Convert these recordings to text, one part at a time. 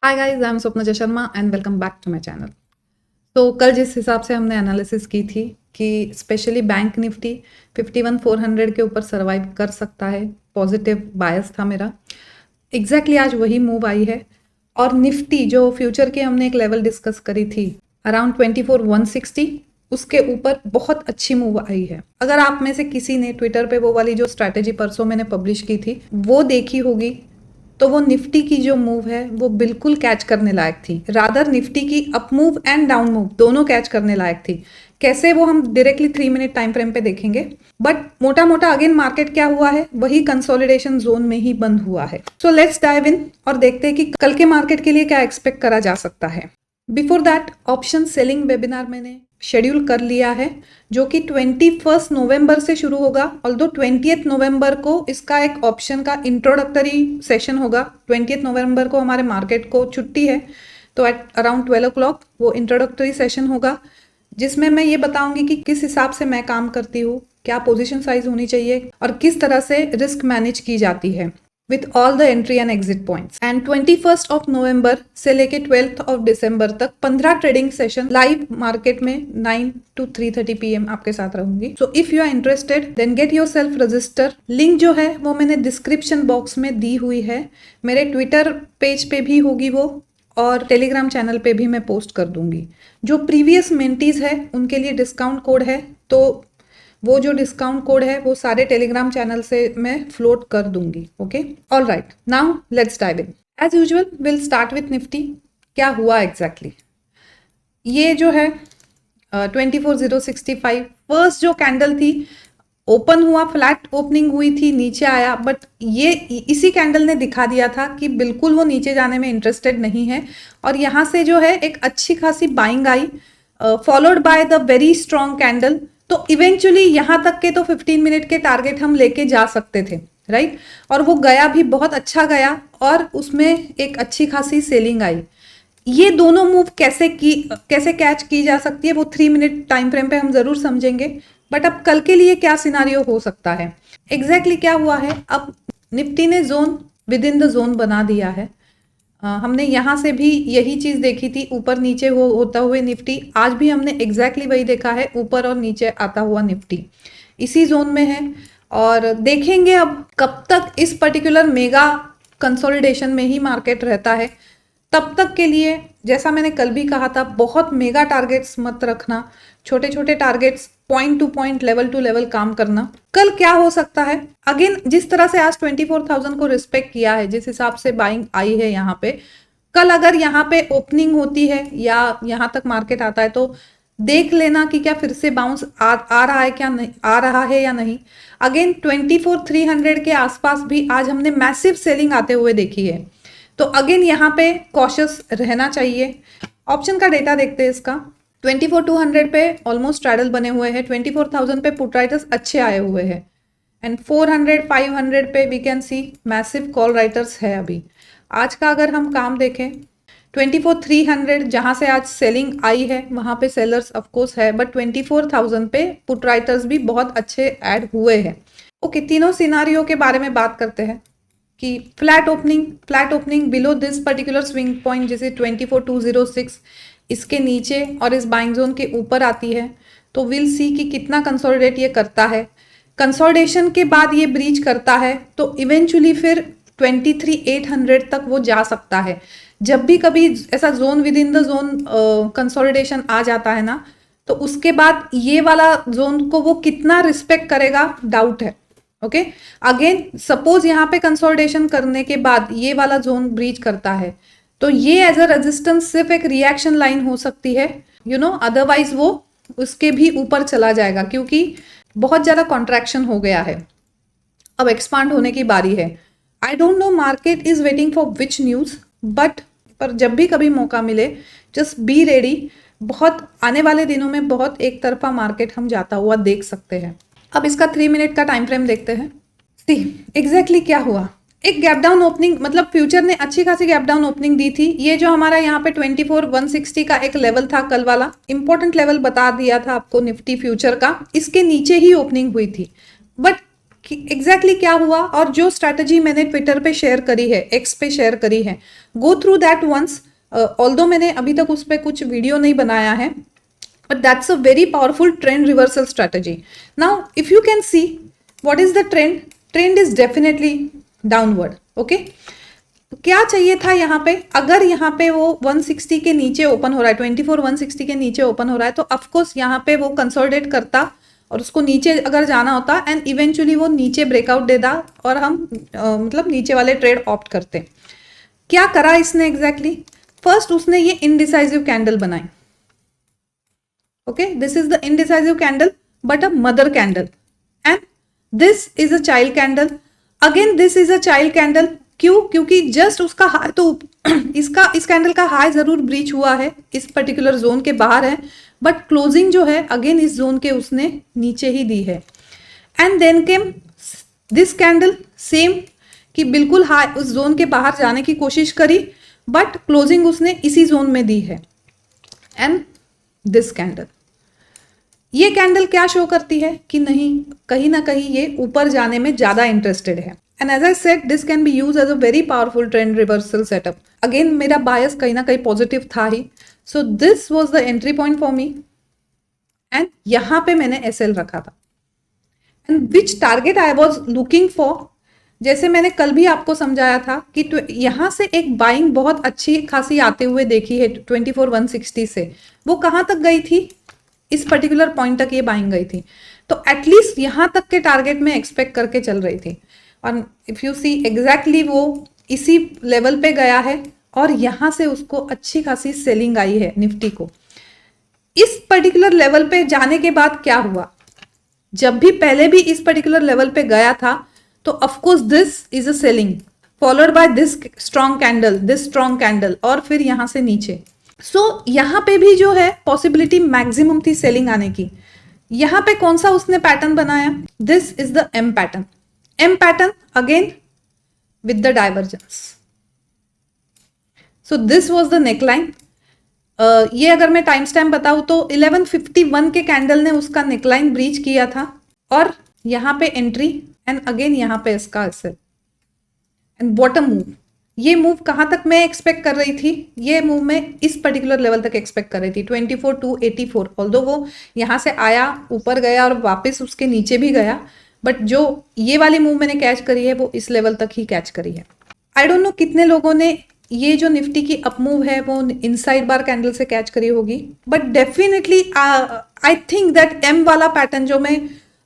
Hi guys, I am Swapna Sharma and welcome back to my channel. तो कल जिस हिसाब से हमने एनालिसिस की थी कि स्पेशली बैंक निफ्टी 51,400 के ऊपर सरवाइव कर सकता है, पॉजिटिव बायस था मेरा। एग्जैक्टली आज वही मूव आई है। और निफ्टी जो फ्यूचर की हमने एक लेवल डिस्कस करी थी अराउंड 24,160, उसके ऊपर बहुत अच्छी मूव आई है। अगर आप में से किसी ने ट्विटर पे वो वाली जो स्ट्रैटेजी परसों मैंने पब्लिश की थी वो देखी होगी, तो वो निफ्टी की जो मूव है वो बिल्कुल कैच करने लायक थी। रादर निफ्टी की up move and down move दोनों कैच करने लायक थी। कैसे, वो हम डायरेक्टली 3 मिनट टाइम फ्रेम पे देखेंगे। बट मोटा मोटा अगेन मार्केट क्या हुआ है, वही कंसोलिडेशन जोन में ही बंद हुआ है। सो लेट्स डाइव इन और देखते हैं कि कल के मार्केट के लिए क्या एक्सपेक्ट करा जा सकता है। Before that, option selling webinar मैंने शेड्यूल कर लिया है, जो कि 21 नवंबर से शुरू होगा। ऑल्दो 20 नवंबर को इसका एक ऑप्शन का इंट्रोडक्टरी सेशन होगा। 20 नवंबर को हमारे मार्केट को छुट्टी है, तो एट अराउंड 12 o'clock वो इंट्रोडक्टरी सेशन होगा, जिसमें मैं ये बताऊंगी कि किस हिसाब से मैं काम करती हूँ, क्या पोजीशन साइज होनी चाहिए और किस तरह से रिस्क मैनेज की जाती है with all the entry and exit points. And 21 नवंबर से लेके 12 दिसंबर तक 15 ट्रेडिंग सेशन लाइव मार्केट में 9 to 3:30 PM आपके साथ रहूंगी। So if you are interested then get yourself register. Link जो है वो मैंने डिस्क्रिप्शन बॉक्स में दी हुई है। मेरे ट्विटर पेज पे भी होगी वो, और टेलीग्राम चैनल पे भी मैं पोस्ट कर दूंगी। जो प्रीवियस मेंटीज है उनके लिए डिस्काउंट कोड है, तो वो जो डिस्काउंट कोड है वो सारे टेलीग्राम चैनल से मैं फ्लोट कर दूंगी। Okay, all right, now let's dive in. As usual will start with Nifty. क्या हुआ एग्जैक्टली ये जो है 24,065 फर्स्ट जो कैंडल थी, ओपन हुआ, फ्लैट ओपनिंग हुई थी, नीचे आया, बट ये इसी कैंडल ने दिखा दिया था कि बिल्कुल वो नीचे जाने में इंटरेस्टेड नहीं है। और यहाँ से जो है एक अच्छी खासी buying I, followed by the very strong candle. तो इवेंचुअली यहाँ तक के तो 15 मिनट के टारगेट हम लेके जा सकते थे, राइट। और वो गया भी, बहुत अच्छा गया, और उसमें एक अच्छी खासी सेलिंग आई। ये दोनों मूव कैसे कैच की जा सकती है वो 3 मिनट टाइम फ्रेम पे हम जरूर समझेंगे। बट अब कल के लिए क्या सिनारियो हो सकता है, एग्जैक्टली क्या हुआ है। अब निफ्टी ने zone within the zone बना दिया है। हमने यहाँ से भी यही चीज देखी थी, ऊपर नीचे होता हुए निफ्टी। आज भी हमने एग्जैक्टली वही देखा है, ऊपर और नीचे आता हुआ निफ्टी इसी जोन में है। और देखेंगे अब कब तक इस पर्टिकुलर मेगा कंसोलिडेशन में ही मार्केट रहता है। तब तक के लिए, जैसा मैंने कल भी कहा था, बहुत मेगा टारगेट्स मत रखना, छोटे छोटे targets, point to point, level to level काम करना। कल क्या हो सकता है, अगेन जिस तरह से आज 24,000 को रिस्पेक्ट किया है, जिस हिसाब से बाइंग आई है यहाँ पे, कल अगर यहाँ पे ओपनिंग होती है या यहाँ तक मार्केट आता है तो देख लेना कि क्या फिर से बाउंस आ रहा है, क्या नहीं आ रहा है या नहीं। अगेन 24,300 के आसपास भी आज हमने मैसिव सेलिंग आते हुए देखी है, तो अगेन यहाँ पे कॉशियस रहना चाहिए। ऑप्शन का डेटा देखते हैं इसका। 24,200 पे ऑलमोस्ट स्ट्रैडल बने हुए हैं, 24,000 पे पुट राइटर्स अच्छे आए हुए हैं, एंड 400 500 पे we can see massive call writers है। अभी आज का अगर हम काम देखें, 24,300 जहां से आज सेलिंग आई है वहां पे सेलर्स ऑफकोर्स है, बट 24,000 पे पुट राइटर्स भी बहुत अच्छे ऐड हुए हैं। ओके, तीनों सिनारियो के बारे में बात करते हैं कि flat opening below this particular swing point, जैसे 24,206, इसके नीचे और इस बाइंग जोन के ऊपर आती है, तो विल सी कि कितना कंसोलिडेट ये करता है। कंसोलिडेशन के बाद ये ब्रीच करता है तो इवेंचुअली फिर 23,800 तक वो जा सकता है। जब भी कभी ऐसा zone within the zone consolidation आ जाता है ना, तो उसके बाद ये वाला जोन को वो कितना रिस्पेक्ट करेगा, डाउट है। ओके, अगेन सपोज यहाँ पे कंसोलिडेशन करने के बाद ये वाला जोन ब्रीच करता है, तो ये एज अ रेजिस्टेंस सिर्फ एक रिएक्शन लाइन हो सकती है, अदरवाइज वो उसके भी ऊपर चला जाएगा, क्योंकि बहुत ज्यादा कॉन्ट्रैक्शन हो गया है। अब एक्सपांड होने की बारी है। I don't know market is waiting for which news, but पर जब भी कभी मौका मिले जस्ट बी रेडी। बहुत आने वाले दिनों में बहुत एक तरफा मार्केट हम जाता हुआ देख सकते हैं। अब इसका 3 मिनट का टाइम फ्रेम देखते हैं। सी एग्जैक्टली क्या हुआ, एक गैप डाउन ओपनिंग, मतलब फ्यूचर ने अच्छी खासी गैप डाउन ओपनिंग दी थी। ये जो हमारा यहाँ पे 24,160 का एक लेवल था, कल वाला इंपॉर्टेंट लेवल बता दिया था आपको निफ्टी फ्यूचर का, इसके नीचे ही ओपनिंग हुई थी। बट कि एग्जैक्टली क्या हुआ, और जो स्ट्रैटेजी मैंने ट्विटर पे शेयर करी है, एक्स पे शेयर करी है, go through that once. Although मैंने अभी तक उस पर कुछ वीडियो नहीं बनाया है, but that's a very powerful trend reversal strategy. Now if you can see what is the trend is definitely downward. okay, तो क्या चाहिए था यहाँ पे, अगर यहाँ पे वो 160 के नीचे ओपन हो रहा है, 24 160 के नीचे ओपन हो रहा है, तो ऑफकोर्स यहाँ पे वो कंसोलिडेट करता और उसको नीचे अगर जाना होता एंड इवेंचुअली वो नीचे ब्रेकआउट देता और हम मतलब नीचे वाले ट्रेड ऑप्ट करते। क्या करा इसने एग्जैक्टली? फर्स्ट उसने ये इनडिसाइसिव कैंडल बनाई। okay, this is the indecisive candle but a mother candle, and this is a child candle. again this is a child candle. क्यों? क्योंकि जस्ट उसका हाई तो इस कैंडल का हाई जरूर ब्रीच हुआ है, इस पर्टिकुलर जोन के बाहर है, बट क्लोजिंग जो है अगेन इस जोन के उसने नीचे ही दी है। And then came this candle, same कि बिल्कुल हाई उस जोन के बाहर जाने की कोशिश करी, बट क्लोजिंग उसने इसी जोन में दी है। एंड दिस कैंडल, ये कैंडल क्या शो करती है कि नहीं, कहीं ना कहीं ये ऊपर जाने में ज्यादा इंटरेस्टेड है। And as I said this can be use as a very powerful trend reversal setup. Again मेरा बायस कहीं ना कहीं पॉजिटिव था ही, so this was the entry point for me, and यहां पे मैंने एसएल रखा था। And which target I was looking for, जैसे मैंने कल भी आपको समझाया था कि यहां से एक बाइंग बहुत अच्छी खासी आते हुए देखी है 24 160 से, वो कहां तक गई थी, इस पर्टिकुलर पॉइंट तक ये बाइंग गई थी, तो एटलीस्ट यहां तक के टारगेट में एक्सपेक्ट करके चल रही थी। और इफ यू सी एग्जैक्टली वो इसी लेवल पे गया है और यहां से उसको अच्छी खासी सेलिंग आई है निफ्टी को। इस पर्टिकुलर लेवल पे जाने के बाद क्या हुआ, जब भी पहले भी इस पर्टिकुलर लेवल पे गया था तो of course this is a selling followed by this strong candle, this strong candle, और फिर यहां से नीचे। सो यहाँ पे भी जो है पॉसिबिलिटी मैक्सिमम थी सेलिंग आने की। यहाँ पे कौन सा उसने पैटर्न बनाया, this is the M pattern. M pattern again with the divergence, so this was the neckline. ये अगर मैं टाइम स्टैम्प बताऊं तो 1151 के कैंडल ने उसका नेकलाइन ब्रीच किया था, और यहाँ पे एंट्री एंड अगेन यहाँ पे इसका एसएल एंड बॉटम मूव। ये मूव कहाँ तक मैं एक्सपेक्ट कर रही थी, ये मूव मैं इस पर्टिकुलर लेवल तक एक्सपेक्ट कर रही थी 24 284। ऑल्दो वो यहाँ से आया, ऊपर गया और वापस उसके नीचे भी गया, बट जो ये वाली मूव मैंने कैच करी है वो इस लेवल तक ही कैच करी है। आई डोंट नो कितने लोगों ने ये जो निफ्टी की अप मूव है वो इनसाइड बार कैंडल से कैच करी होगी, but definitely I think that M वाला पैटर्न जो मैं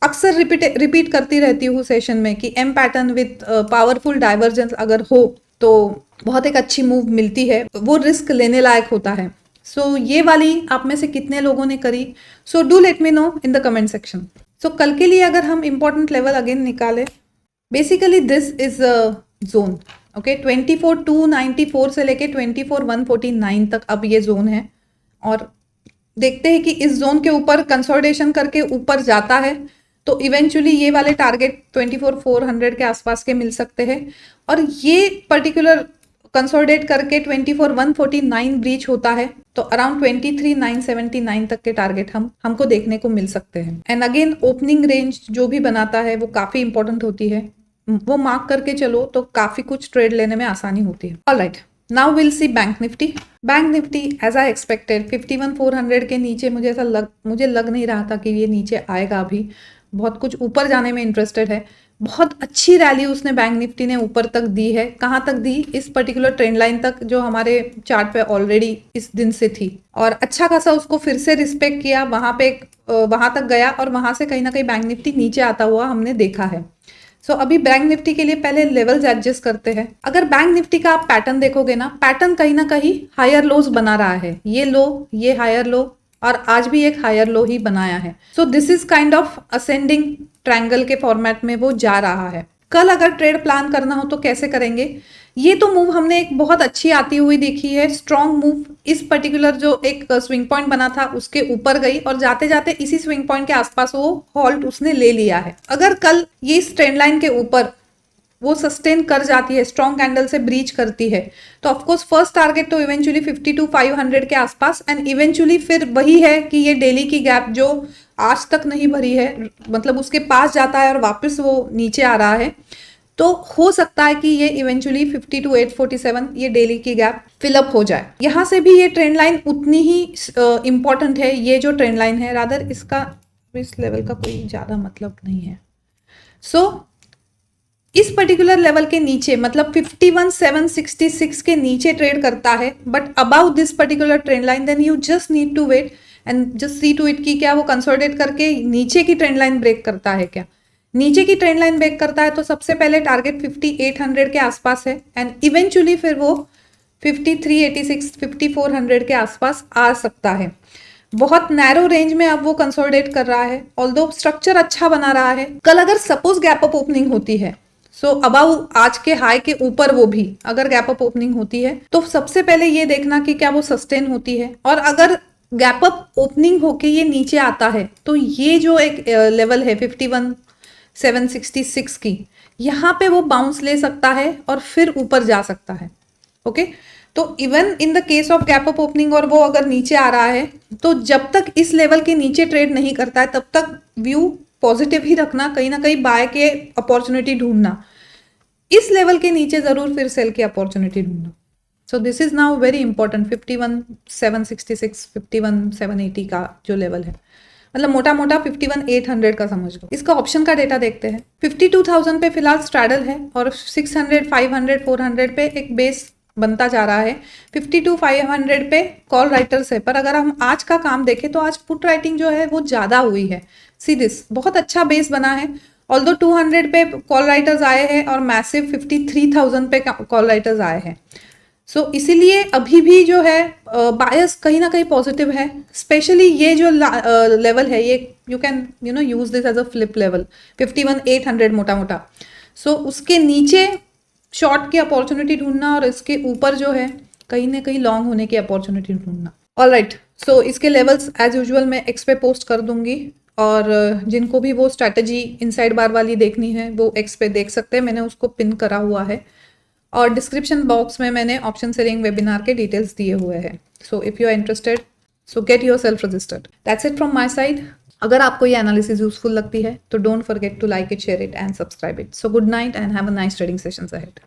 अक्सर रिपीट करती रहती हूँ सेशन में कि M pattern with powerful divergence अगर हो तो बहुत एक अच्छी मूव मिलती है, वो रिस्क लेने लायक होता है। सो ये वाली आप में से कितने लोगों ने करी, so do let me know in the comment section. So कल के लिए अगर हम इंपॉर्टेंट लेवल अगेन निकाले, basically this is zone, okay, 24 294 से लेके 24 149 तक अब ये जोन है, और देखते हैं कि इस जोन के ऊपर कंसोलिडेशन करके ऊपर जाता है तो इवेंचुअली ये वाले टारगेट 24 400 के आसपास के मिल सकते हैं, और ये पर्टिकुलर कंसोलिडेट करके 24 149 ब्रीच होता है तो अराउंड 23 979 तक के टारगेट हमको देखने को मिल सकते हैं। एंड अगेन ओपनिंग रेंज जो भी बनाता है वो काफी इंपॉर्टेंट होती है, वो मार्क करके चलो तो काफी कुछ ट्रेड लेने में आसानी होती है। All right, now will see Bank Nifty. Bank Nifty as I expected 51 400 के नीचे मुझे लग नहीं रहा था कि ये नीचे आएगा, अभी बहुत कुछ ऊपर जाने में इंटरेस्टेड है। बहुत अच्छी रैली उसने बैंक निफ्टी ने ऊपर तक दी है, कहाँ तक दी, इस पर्टिकुलर ट्रेंड लाइन तक जो हमारे चार्ट पे ऑलरेडी इस दिन से थी, और अच्छा खासा उसको फिर से रिस्पेक्ट किया, वहां तक गया और वहां से कहीं ना कहीं बैंक निफ्टी नीचे आता हुआ हमने देखा है। सो अभी बैंक निफ्टी के लिए पहले लेवल्स एडजस्ट करते हैं। अगर बैंक निफ्टी का आप पैटर्न देखोगे ना, पैटर्न कहीं ना कहीं हायर लोज बना रहा है, ये लो, ये हायर लो, और आज भी एक हायर लो ही बनाया है। So this is kind of ascending triangle के फॉर्मेट में वो जा रहा है। कल अगर ट्रेड प्लान करना हो तो कैसे करेंगे, ये तो मूव हमने एक बहुत अच्छी आती हुई देखी है, स्ट्रॉन्ग मूव। इस पर्टिकुलर जो एक स्विंग पॉइंट बना था उसके ऊपर गई और जाते जाते इसी स्विंग पॉइंट के आसपास वो हॉल्ट उसने ले लिया है। अगर कल ये इस ट्रेंड लाइन के ऊपर वो सस्टेन कर जाती है, स्ट्रॉन्ग कैंडल से ब्रीच करती है, तो ऑफकोर्स फर्स्ट टारगेट तो इवेंचुअली 52,500 के आसपास, एंड इवेंचुअली फिर वही है कि ये डेली की गैप जो आज तक नहीं भरी है, मतलब उसके पास जाता है और वापस वो नीचे आ रहा है, तो हो सकता है कि ये इवेंचुअली 52,847 ये डेली की गैप फिलअप हो जाए। यहां से भी ये ट्रेंड लाइन उतनी ही इंपॉर्टेंट है, ये जो ट्रेंड लाइन है, रादर इसका इस लेवल का कोई ज्यादा मतलब नहीं है। इस पर्टिकुलर लेवल के नीचे, मतलब 51,766 के नीचे ट्रेड करता है, but about this particular trend line, then you just need to wait and just see to it कि क्या वो कंसोलिडेट करके नीचे की ट्रेंड लाइन ब्रेक करता है। क्या नीचे की ट्रेंड लाइन ब्रेक करता है तो सबसे पहले टारगेट 5800 के आसपास है, एंड इवेंचुअली फिर वो 5386 5400 के आसपास आ सकता है। बहुत नैरो रेंज में अब वो कंसोलिडेट कर रहा है, ऑल्दो स्ट्रक्चर अच्छा बना रहा है। कल अगर सपोज गैप अप ओपनिंग होती है, सो अबाउ आज के हाई के ऊपर वो भी अगर गैप अप ओपनिंग होती है, तो सबसे पहले ये देखना कि क्या वो सस्टेन होती है, और अगर गैप अप ओपनिंग होके ये नीचे आता है तो ये जो एक लेवल है 51,766 की, यहाँ पे वो बाउंस ले सकता है और फिर ऊपर जा सकता है। ओके, तो even in the case of gap up opening और वो अगर नीचे आ रहा है, तो जब तक इस लेवल के नीचे ट्रेड नहीं करता है तब तक व्यू पॉजिटिव ही रखना, कहीं ना कहीं बाय के अपॉर्चुनिटी ढूंढना, इस लेवल के नीचे जरूर फिर सेल की अपॉर्चुनिटी ढूंढना। So this is now very important, 51,766 51,780 का जो लेवल है, मतलब मोटा मोटा 51,800 का समझ लो। इसका ऑप्शन का डेटा देखते हैं। 52,000 पे फिलहाल स्ट्रैडल है और 600 500 400 पे एक बेस बनता जा रहा है। 52,500 पे कॉल राइटर्स है, पर अगर हम आज का काम देखें तो आज पुट राइटिंग जो है वो ज्यादा हुई है। सी दिस, बहुत अच्छा बेस बना है, ऑल्दो 200 पे कॉल राइटर्स आए हैं और मैसिव 53,000 पे कॉल राइटर्स आए हैं। सो इसीलिए अभी भी जो है बायस कहीं ना कहीं पॉजिटिव है, स्पेशली ये जो लेवल है, ये you can use this as a flip level 51,800 मोटा मोटा। सो उसके नीचे शॉर्ट की अपॉर्चुनिटी ढूंढना और इसके ऊपर जो है कहीं ना कहीं लॉन्ग होने की अपॉर्चुनिटी ढूंढना। ऑलराइट, सो इसके लेवल्स एज यूजुअल मैं एक्स पे पोस्ट कर दूंगी, और जिनको भी वो स्ट्रैटेजी इनसाइड बार वाली देखनी है वो एक्स पे देख सकते हैं, मैंने उसको पिन करा हुआ है, और डिस्क्रिप्शन बॉक्स में मैंने ऑप्शन सेलिंग वेबिनार के डिटेल्स दिए हुए हैं। So if you are interested, so get yourself registered. That's it from my side. अगर आपको ये एनालिसिस यूजफुल लगती है तो don't forget to like it, share it and subscribe it. So good night and have a nice trading sessions ahead.